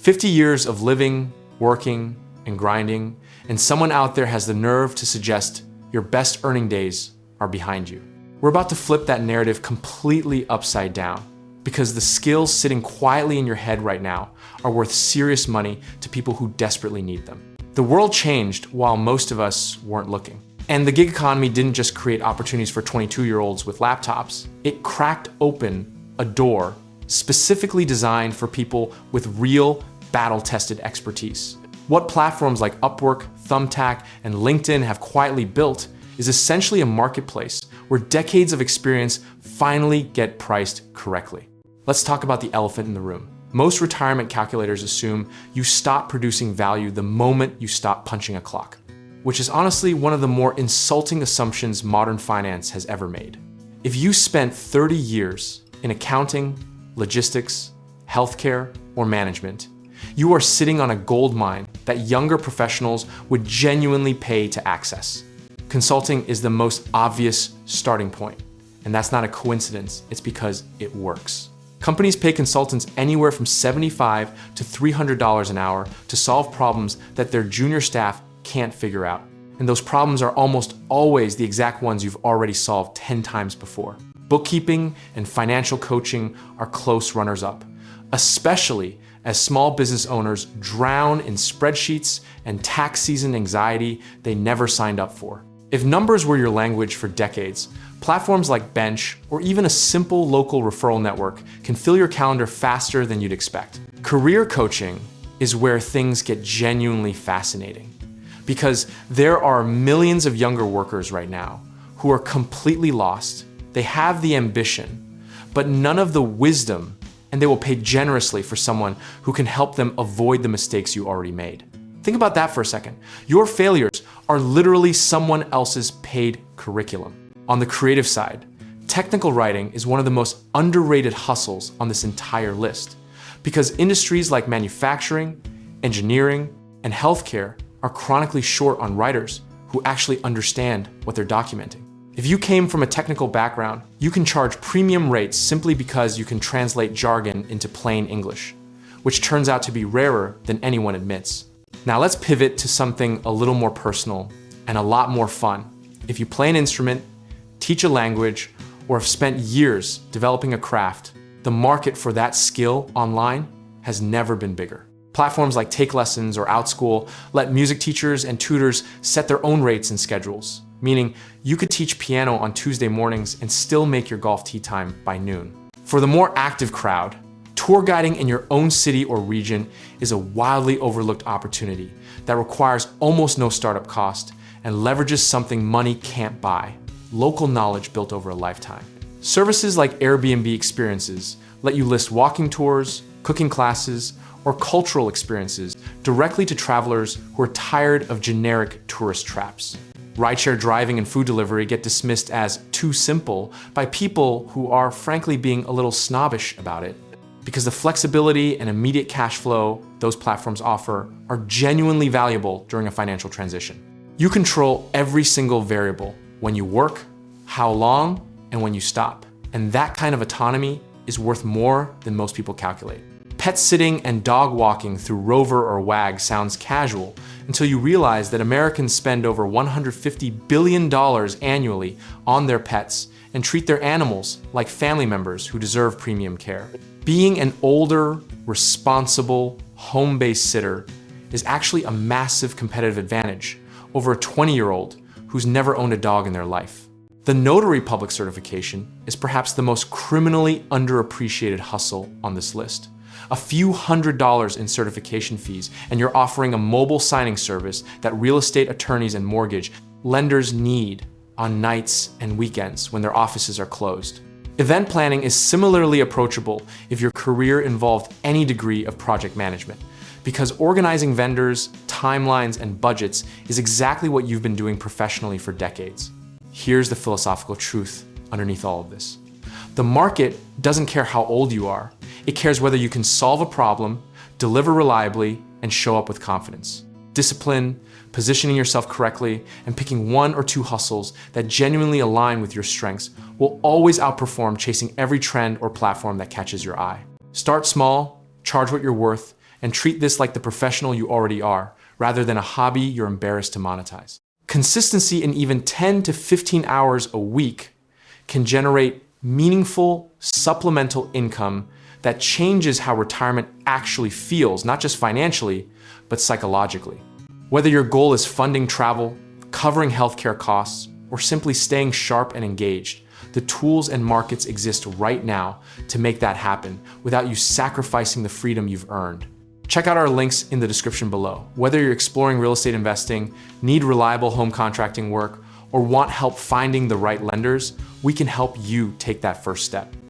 50 years of living, working, and grinding, and someone out there has the nerve to suggest your best earning days are behind you. We're about to flip that narrative completely upside down, because the skills sitting quietly in your head right now are worth serious money to people who desperately need them. The world changed while most of us weren't looking. And the gig economy didn't just create opportunities for 22-year-olds with laptops. It cracked open a door specifically designed for people with real battle-tested expertise. What platforms like Upwork, Thumbtack, and LinkedIn have quietly built is essentially a marketplace where decades of experience finally get priced correctly. Let's talk about the elephant in the room. Most retirement calculators assume you stop producing value the moment you stop punching a clock, which is honestly one of the more insulting assumptions modern finance has ever made. If you spent 30 years in accounting, logistics, healthcare, or management, you are sitting on a gold mine that younger professionals would genuinely pay to access. Consulting is the most obvious starting point, and that's not a coincidence, it's because it works. Companies pay consultants anywhere from $75 to $300 an hour to solve problems that their junior staff can't figure out. And those problems are almost always the exact ones you've already solved 10 times before. Bookkeeping and financial coaching are close runners-up, especially as small business owners drown in spreadsheets and tax season anxiety they never signed up for. If numbers were your language for decades, platforms like Bench or even a simple local referral network can fill your calendar faster than you'd expect. Career coaching is where things get genuinely fascinating, because there are millions of younger workers right now who are completely lost. They have the ambition, but none of the wisdom, and they will pay generously for someone who can help them avoid the mistakes you already made. Think about that for a second. Your failures are literally someone else's paid curriculum. On the creative side, technical writing is one of the most underrated hustles on this entire list, because industries like manufacturing, engineering, and healthcare are chronically short on writers who actually understand what they're documenting. If you came from a technical background, you can charge premium rates simply because you can translate jargon into plain English, which turns out to be rarer than anyone admits. Now let's pivot to something a little more personal and a lot more fun. If you play an instrument, teach a language, or have spent years developing a craft, the market for that skill online has never been bigger. Platforms like Take Lessons or OutSchool let music teachers and tutors set their own rates and schedules, meaning you could teach piano on Tuesday mornings and still make your golf tee time by noon. For the more active crowd, tour guiding in your own city or region is a wildly overlooked opportunity that requires almost no startup cost and leverages something money can't buy: local knowledge built over a lifetime. Services like Airbnb Experiences let you list walking tours, cooking classes, or cultural experiences directly to travelers who are tired of generic tourist traps. Rideshare driving and food delivery get dismissed as too simple by people who are frankly being a little snobbish about it, because the flexibility and immediate cash flow those platforms offer are genuinely valuable during a financial transition. You control every single variable: when you work, how long, and when you stop. And that kind of autonomy is worth more than most people calculate. Pet sitting and dog walking through Rover or Wag sounds casual until you realize that Americans spend over $150 billion annually on their pets and treat their animals like family members who deserve premium care. Being an older, responsible, home-based sitter is actually a massive competitive advantage over a 20-year-old who's never owned a dog in their life. The notary public certification is perhaps the most criminally underappreciated hustle on this list. A few $100s in certification fees, and you're offering a mobile signing service that real estate attorneys and mortgage lenders need on nights and weekends when their offices are closed. Event planning is similarly approachable if your career involved any degree of project management, because organizing vendors, timelines, and budgets is exactly what you've been doing professionally for decades. Here's the philosophical truth underneath all of this. The market doesn't care how old you are. It cares whether you can solve a problem, deliver reliably, and show up with confidence. Discipline, positioning yourself correctly, and picking one or two hustles that genuinely align with your strengths will always outperform chasing every trend or platform that catches your eye. Start small, charge what you're worth, and treat this like the professional you already are, rather than a hobby you're embarrassed to monetize. Consistency in even 10 to 15 hours a week can generate meaningful supplemental income that changes how retirement actually feels, not just financially, but psychologically. Whether your goal is funding travel, covering healthcare costs, or simply staying sharp and engaged, the tools and markets exist right now to make that happen without you sacrificing the freedom you've earned. Check out our links in the description below. Whether you're exploring real estate investing, need reliable home contracting work, or want help finding the right lenders, we can help you take that first step.